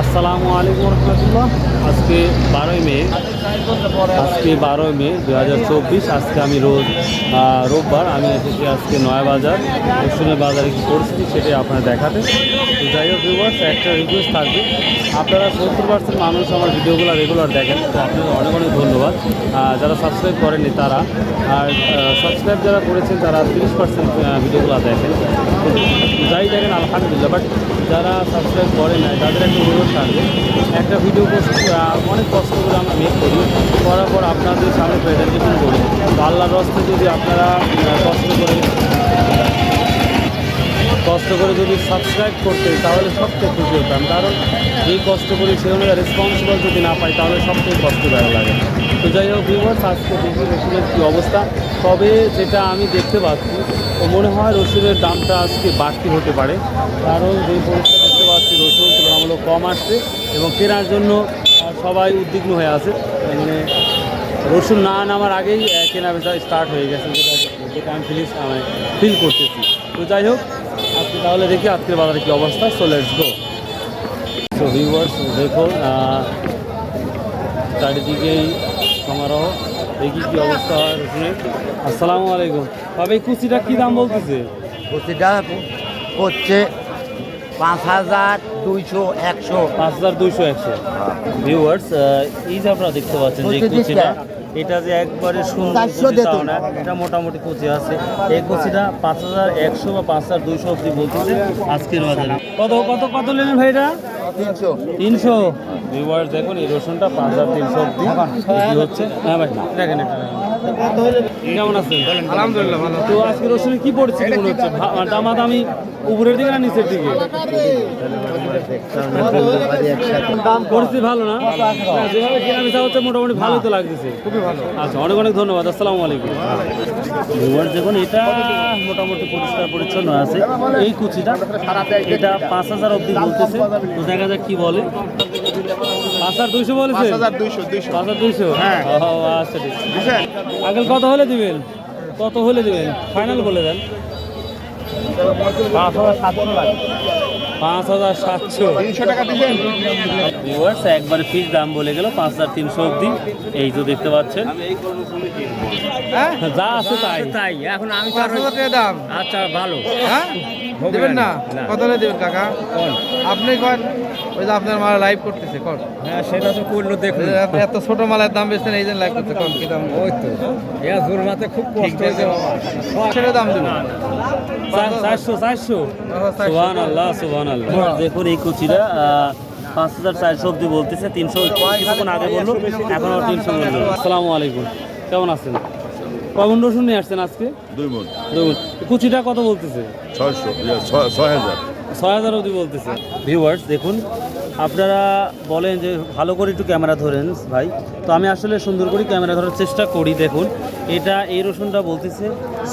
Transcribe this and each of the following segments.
আসসালামু আলাইকুম রহমতুল্লাহ। আজকে 12 মে 2024। আজকে আমি রোববার আমি এসেছি আজকে নয়াবাজার রসুনের বাজারে কী পরিস্থিতি সেটাই আপনারা দেখাতে। তো যাই হোক ভিউয়ার্স, একটা রিকোয়েস্ট থাকবে, আপনারা 70% মানুষ আমার ভিডিওগুলো রেগুলার দেখেন, তো আপনাদের অনেক অনেক ধন্যবাদ। যারা সাবস্ক্রাইব করেননি তারা, আর সাবস্ক্রাইব যারা করেছেন তারা 30% ভিডিওগুলো দেখেন। যাই দেখেন আলহামদুলিল্লাহ, বাট যারা সাবস্ক্রাইব করে নাই তাদের একটা অনুরোধ থাকবে, একটা ভিডিও পোস্ট অনেক কষ্ট করে আমরা মেক করি, করার পর আপনাদের সামনে প্রেজেন্টেশন করি। তো আল্লাহর রস্তে যদি আপনারা কষ্ট করে যদি সাবস্ক্রাইব করতে তাহলে সবচেয়ে খুশি হতাম, কারণ এই কষ্ট করি সেই অনুযায়ী রেসপন্সিবল যদি না পাই তাহলে সবচেয়ে কষ্টদায়ক লাগে। তো যাই হোক ভিউয়ার্স, আজকে দেখি রসুনের কী অবস্থা। তবে যেটা আমি দেখতে পাচ্ছি, তো মনে হয় রসুনের দামটা আজকে বাড়তি হতে পারে, কারণ যে পরিস্থিতি দেখতে পাচ্ছি রসুন তুলনামূলক কম আসছে এবং কেনার জন্য সবাই উদ্বিগ্ন হয়ে আছে। মানে রসুন না নামার আগেই কেনা বেচা স্টার্ট হয়ে গেছে, যেটা আমি ফিল করতেছি। তো যাই হোক, আজকে তাহলে দেখি আজকের বাজারে কী অবস্থা। So let's go. So viewers দেখুন, চারিদিকেই সমারোহ, দেখি কী অবস্থা হয় রসুনের। আসসালামু আলাইকুম। তবে কুচিটা কী দাম বলতেছে? কুচিটা হচ্ছে 5,200, 100। 5,200, 100। ভিউয়ার্স, এই যে আপনারা দেখতে পাচ্ছেন যে কুচিটা, এটা যে একবারে সুন্দর তাও না, এটা মোটামুটি কুচি আছে। এই কুচিটা 5,100 বা 5,200 অব্দি বলতেছে আজকের বাজারে। কত কত কত নেবেন ভাই? এটা 300। ভিউয়ার্স দেখুন, এই রসুনটা 5,300 অব্দি হচ্ছে। হ্যাঁ ভাই, দেখেন এটা কেমন আছেন? আলহামদুলিল্লাহ ভালো। তো আজকে রসুনের কি পরিস্থিতি মনে হচ্ছে? দামাদামি উপরের দিকে না নিচের দিকে? পরিস্থিতি ভালো না? যেভাবে কেনা বেচা হচ্ছে মোটামুটি ভালোই তো লাগতেছে। খুবই ভালো। আচ্ছা, অনেক অনেক ধন্যবাদ। আসসালামু আলাইকুম। ভিউয়ার্স দেখুন, এটা মোটামুটি পরিষ্কার পরিচ্ছন্ন আছে। এই কুচিটা এটা 5,000 অব্দি বলতেছে, তো দেখা যাক কি বলে। 5,200 বলেছে? 5,200। হ্যাঁ। আচ্ছা ঠিক আছে। আগে কত হলে দিবেন? কত হলে দিবেন ফাইনাল বলে দেন। 5,700। 300 টাকা দিবেন। ভিউয়ার্স একবারে ফিক্স দাম বলে গেল 5,300 অব্দি। এই তো দেখতে পাচ্ছেন, হ্যাঁ যা আছে তাই তাই। এখন আমি 5,000 টাকা দাম। আচ্ছা ভালো। হ্যাঁ দিবেন না? কত হলে দিবেন কাকা? আপনি কন, ওই যে আপনার মাল লাইভ করতেছে কন। হ্যাঁ সেটা তো করলো, দেখুন এত ছোট মালের দাম বেচছেন, এই জন্য লাইভ করতে কন কি দাম? ওই তো জোরমাতে খুব কষ্ট হয়েছে বাবা। সেটা দাম দিবেন। 400। সুবহানাল্লাহ সুবহানাল্লাহ। দেখুন এই কুচিটা 5,400 অব্দি বলতেছে, 300 কিছুক্ষণ আগে বললো, এখন আর 300 বললো। আসসালামু আলাইকুম, কেমন আছেন? কখন রসুন নিয়ে আসছেন আজকে? 2 মণ। কুচিটা কত বলতেছে? 6,000। 6,000 অবধি বলতেছে। ভিউয়ার্স দেখুন, আপনারা বলেন যে ভালো করে একটু ক্যামেরা ধরেন ভাই, তো আমি আসলে সুন্দর করে ক্যামেরা ধরার চেষ্টা করি। দেখুন এটা এই রসুনটা বলতেছে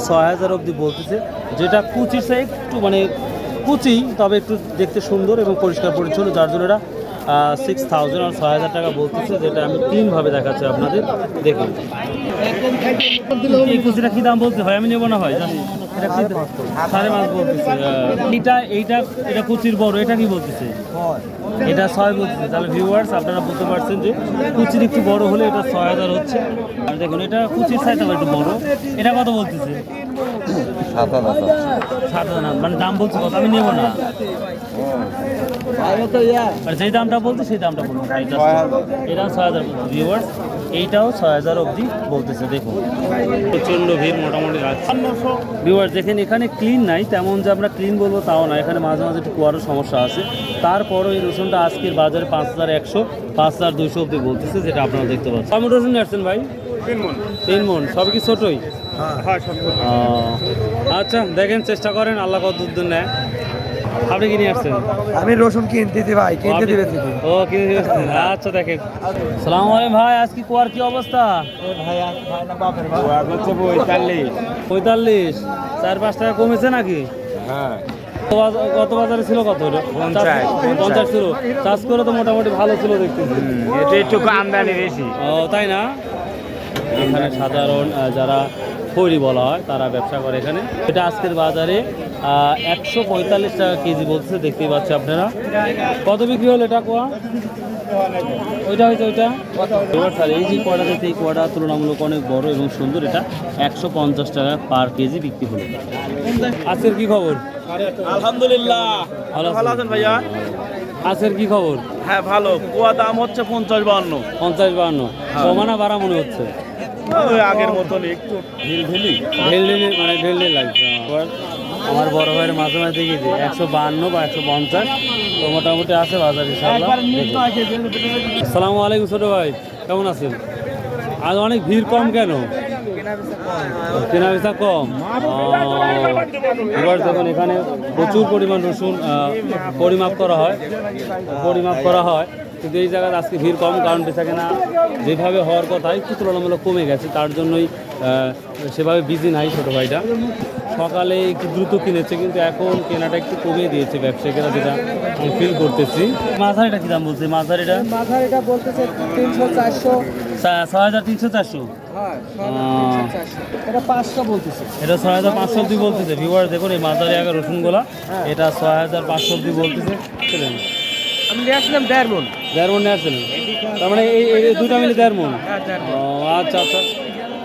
6,000 অবধি বলতেছে, যেটা কুচিটা একটু মানে কুচি, তবে একটু দেখতে সুন্দর এবং পরিষ্কার পরিচ্ছন্ন, যার জন্য এটা 6,000 আর 6,000 টাকা বলতেছে, যেটা আমি তিনভাবে দেখাচ্ছি আপনাদের। দেখুন এই কুচিটা কী দাম বলতে হয়? আমি নেবো না হয়, এটা 5.5 বলতেছে। এটা কুচির বড়, এটা কি বলতেছে? এটা 6 বলতেছে। তাহলে ভিউয়ার্স আপনারা বলতে পারছেন যে কুচির একটু বড় হলে এটা 6,000 হচ্ছে। আর দেখুন এটা কুচির সাইজটা একটু বড়, এটা কত বলতেছে? 7,000। মানে দাম বলছে কত? আমি নেবো না, আর যেই দামটা বলছে সেই দামটা বলবো। এটা 6,000 বলছে। ভিউয়ার্স এইটাও 6,000 অবধি বলতেছে। দেখুন প্রচণ্ড ভিড় মোটামুটি রাখছে। ভিউয়ার্স দেখেন, এখানে ক্লিন নাই তেমন যে আমরা ক্লিন বলবো তাও না, এখানে মাঝে মাঝে একটু কুয়ারও সমস্যা আছে। তারপরও এই রসুনটা আজকের বাজারে 5,100, 5,200 অবধি বলতেছে, যেটা আপনারা দেখতে পাচ্ছেন। কম রসুন নিয়ে আসছেন ভাই? 3 মণ। সব কি ছোটোই? আচ্ছা দেখেন, চেষ্টা করেন, আল্লাহ কত দূর নেয়। আপনি কি নিয়ে আসছেন? আমি রসুন কিনতে ভাই, কিনতে দিবে। ও কিনে দিয়ে আসছেন। আচ্ছা দেখেন। সালাম আলাইকুম ভাই, আজকে কুয়ার কি অবস্থা? ভাই না বাপের ভাই হচ্ছে 45। 4-5 টাকা কমেছে নাকি? হ্যাঁ। গত বাজারে ছিল কত? 50 ছিল। চাষ করে তো মোটামুটি ভালো ছিল দেখতেছি। এটা একটু আমদানি বেশি। ও তাই না? এখানে সাধারণ যারা খৈরি বলা হয় তারা ব্যবসা করে এখানে। এটা আজকের বাজারে 145 টাকা কেজি বলছে, দেখতেই পাচ্ছি আপনারা। কত বিক্রি হলো এটা কোয়া? ওইটা হয়েছে ওইটা আর এই যে কোয়াটা দেখতে, এই কোয়াটা তুলনামূলক অনেক বড় এবং সুন্দর। এটা 150 টাকা পার কেজি বিক্রি হলো। আজকের কি খবর? আলহামদুলিল্লাহ। ভালো আছেন ভাইয়া? আজকের কি খবর? হ্যাঁ ভালো। কুয়া দাম হচ্ছে 50-52। 50-52 কমানা বাড়া মনে হচ্ছে। ওই আগের মতন একটু ঢিলঢিলি মানে ঢিলঢিল লাগছে। আমার বড় ভাইয়ের মাঝে মাঝে দেখেছি 152 বা 150, তো মোটামুটি আছে বাজার ইনশাআল্লাহ। আসসালামু আলাইকুম ছোট ভাই, কেমন আছেন? আজ অনেক ভিড় কম কেন? কেনা বেচা কম। এবার দেখুন এখানে প্রচুর পরিমাণ রসুন পরিমাপ করা হয়, কিন্তু এই জায়গায় আজকে ভিড় কম, কারণ বেচা কেনা যেভাবে হওয়ার কথা একটু তুলনামূলক কমে গেছে, তার জন্যই সেভাবে বিজি নাই ছোটো ভাইটা। সকালে একটু দ্রুত কিনেছে, কিন্তু এখন কেনাটা একটু কমিয়ে দিয়েছে ব্যবসায়ীরা, যেটা আমি ফিল করতেছি। মাঝারিটা কী দাম বলছে? মাঝারিটা বলতেছে 300-400। 6300-400। এটা 500 বলতেছে। এটা 6500 অব্দি বলতেছে। ভিউয়ার দেখুন এই মাঝারি আগের রসুনগুলা, এটা 6500 অব্দি বলতেছে। চলেন, আমি নিয়ে আসলাম 1.5 মণ। 1.5 মণ নিয়ে আসছিলেন, তার মানে এই দুটা মিলে 1.5 মণ। ও আচ্ছা আচ্ছা,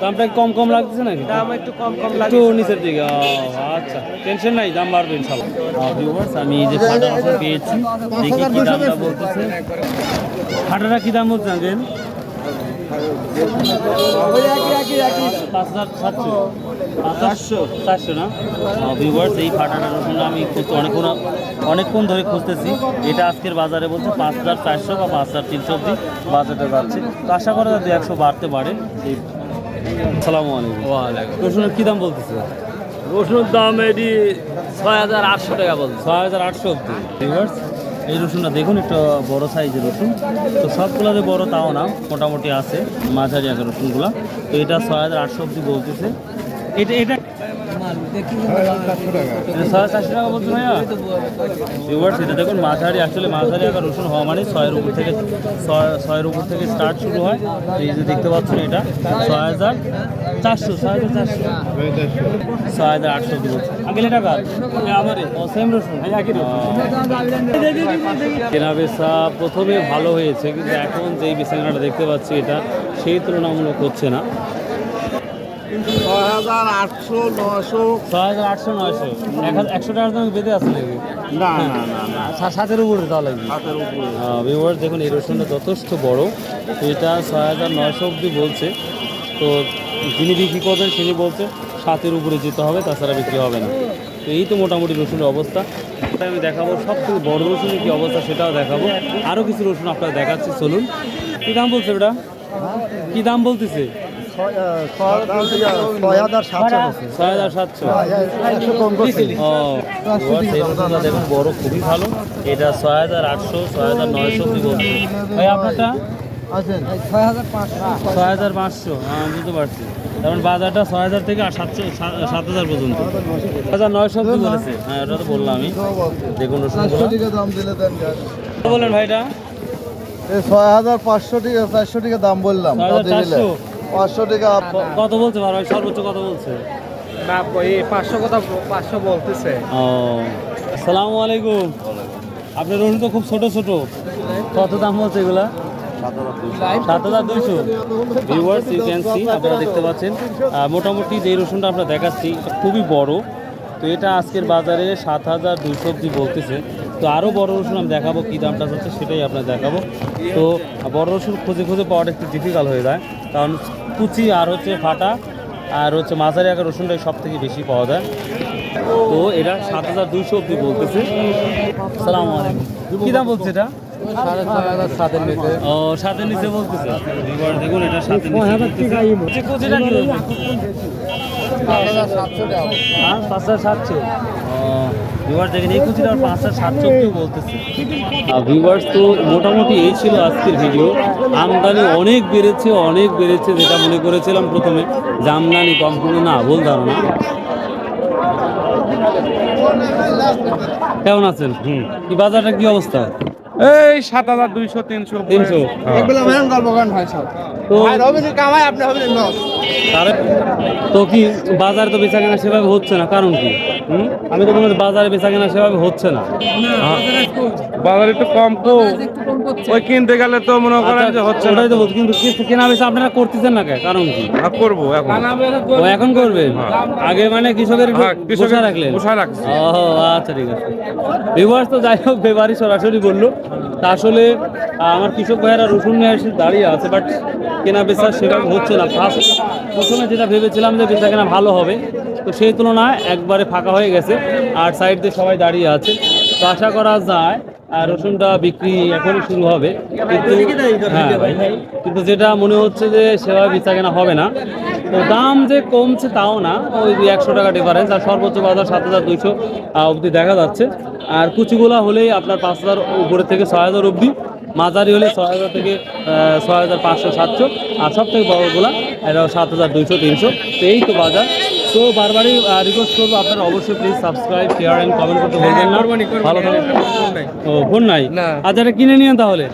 দামটা কম কম লাগতেছে নাকি? দাম একটু কম একটু নিচের দিকে। ও আচ্ছা, টেনশন নাই, দাম বাড়বে ইনশাআল্লাহ। ভিউয়ার্স, আমি এই যে ফাটা রসুন পেয়েছি, দেখি কি দামটা বলতেছে। ফাটাটা কি দাম বলছে আঙ্কেল? 5700 না? ভিউয়ার্স, এই ফাটাটা রসুনটা আমি অনেকক্ষণ ধরে খুঁজতেছি। এটা আজকের বাজারে বলছে 5400 বা 5300 অব্দি বাজারটা যাচ্ছে, তো আশা করা যায় 200 বাড়তে পারে। আসসালামু আলাইকুম। ওয়ালাইকুম। রসুনের কী দাম বলতেছে? রসুনের দাম এটি 6800 টাকা বলছে। 6800 অব্দি। ভিউয়ার্স, এই রসুনটা দেখুন, একটা বড় সাইজের রসুন, তো সবগুলো যে বড় তাও না, মোটামুটি আছে মাঝারি আগে রসুনগুলো। তো এটা 6800 অব্দি বলতেছে। এটা 450 টাকা বলছে ভাইয়া। ভিউয়ার্স, এটা দেখুন মাঝারি, অ্যাকচুয়ালি মাঝারি আগে রসুন হওয়া মানে 6 এর উপর থেকে স্টার্ট শুরু হয়। এই যে দেখতে পাচ্ছেন, এটা 6400 6800 অব্দি বলছে। আগে এটা কাজ আমার সেম রসুন কেনা বেচা প্রথমে ভালো হয়েছে, কিন্তু এখন যেই বেচাকেনাটা দেখতে পাচ্ছি এটা সেই তুলনামূলক হচ্ছে না। 6800-900। 6800-900 100 টাকার দাম বেঁধে আছে নাকি? না। 7-এর উপরে তাহলে ভিউয়ার্স দেখুন, এই রসুনটা যথেষ্ট বড়, তো এটা 6900 অব্দি বলছে। তো যিনি বিক্রি করবেন তিনি বলছে 7-এর উপরে যেতে হবে, তাছাড়া বিক্রি হবে না। তো এই তো মোটামুটি রসুনের অবস্থা। আমি দেখাবো সব থেকে বড় রসুনের কী অবস্থা সেটাও দেখাবো। আরও কিছু রসুন আপনারা দেখাচ্ছি, চলুন। কী দাম বলছে ওটা? কী দাম বলতেছে? 6700। দেখুন বড়, খুবই ভালো। এটা 6800 6900 অব্দি বলছে। ভাই আপনারটা 6500। বুঝতে পারছি, তারপর বাজারটা 6000 থেকে 7000 পর্যন্ত। 6900 অব্দি বলেছে। হ্যাঁ, ওটা তো বললাম আমি। দেখুন রসুনগুলো বললেন ভাইটা 6500 টাকা 400 টাকা দাম বললাম। 6400। 500 টাকা কত বলছে ভাই? সর্বোচ্চ কত বলছে? না, এই 500 কথা 500 বলতেছে। ও আসসালামু আলাইকুম। আপনার রসুন তো খুব ছোট ছোট, কত দাম বলছে এগুলা? 7200। ভিউয়ার্স, ইউ ক্যান সি, আপনারা দেখতে পাচ্ছেন মোটামুটি যে রসুনটা আমরা দেখাচ্ছি খুবই বড়। তো এটা আজকের বাজারে 7200 অব্দি বলতেছে। তো আরও বড় রসুন আমি দেখাবো, কী দামটা হচ্ছে সেটাই আপনার দেখাবো। তো বড় রসুন খুঁজে পাওয়াটা একটু ডিফিকাল্ট হয়ে যায়, কারণ কুচি আর হচ্ছে ফাটা আর হচ্ছে মাঝারি আকার রসুনটাই সব থেকে বেশি পাওয়া যায়। তো এটা 7200 অব্দি বলতেছে। সালাম আলাইকুম। কী দাম বলছে এটা? 6500 নিচে। ও 7-এর নিচে বলতেছে। এবার দেখুন এটা 7-এর নিচে বলতেছে। কুচিটা কি হবে? 5700 টাকা। হ্যাঁ, 5700। ভিউয়ার্স দেখেন, এই কুচিটা 5700 অব্দিও বলতেছে। ভিউয়ার্স, তো মোটামুটি এই ছিল আজকের ভিডিও। আমদানি অনেক বেড়েছে, যেটা মনে করেছিলাম প্রথমে যে আমদানি কম, কিন্তু না, ভুল ধারণা। কেমন আছেন? কি বাজারটা কি অবস্থা? এই 7200-300। 300। এগুলো মেন গল্প করেন ভাই সব। তো ভাই রবিনি কামাই, আপনি হবেন লস। তো কি বাজার তো বেচা কেনা সেভাবে হচ্ছে না, কারণ কি? আমি তো মনে হয় বাজারে বেচা কেনা সেভাবে হচ্ছে না। বাজার একটু কম তো ওই কিনতে গেলে তো মনে করেন যে হচ্ছে না। ওটাই তো বলছি, কিন্তু কেনা বেচা আপনারা করতেছেন না কেন? কারণ কি? করবো এখন। ও এখন করবেন? আগে মানে কৃষকের একটু বসে রাখলেন? বসা রাখছি। ও আচ্ছা, ঠিক আছে। ভিউয়ার্স তো যাই হোক, বেবারি সরাসরি বললো তা আসলে আমার কৃষক ভাইয়েরা রসুন নিয়ে এসে দাঁড়িয়ে আছে, বাট কেনা বেচা সেভাবে হচ্ছে না। প্রথমে যেটা ভেবেছিলাম যে বেচা কেনা ভালো হবে, তো সেই তুলনায় একবারে ফাঁকা হয়ে গেছে, আর সাইড দিয়ে সবাই দাঁড়িয়ে আছে। তো আশা করা যায় রসুনটা বিক্রি এখনই শুরু হবে, কিন্তু হ্যাঁ ভাই, কিন্তু যেটা মনে হচ্ছে যে সেভাবে বেচা কেনা হবে না। তো দাম যে কমছে তাও না, ওই 100 টাকা ডিফারেন্স, আর সর্বোচ্চ বাজার 7200 অবধি দেখা যাচ্ছে। আর কুচিগুলা হলেই আপনার 5000 উপরে থেকে 6000 অবধি, মাঝারি হলে 6000 থেকে 6500 700, আর সব থেকে বড়গুলা এটা 7200 300। তো এই তো বাজার। তো বারবারই রিকোয়েস্ট করবো আপনারা অবশ্যই please subscribe, share and comment করতে ভুলবেন না। ভালো থাকবেন। ও ফোন নাই? না। আচ্ছা, এটা কিনে নিন তাহলে।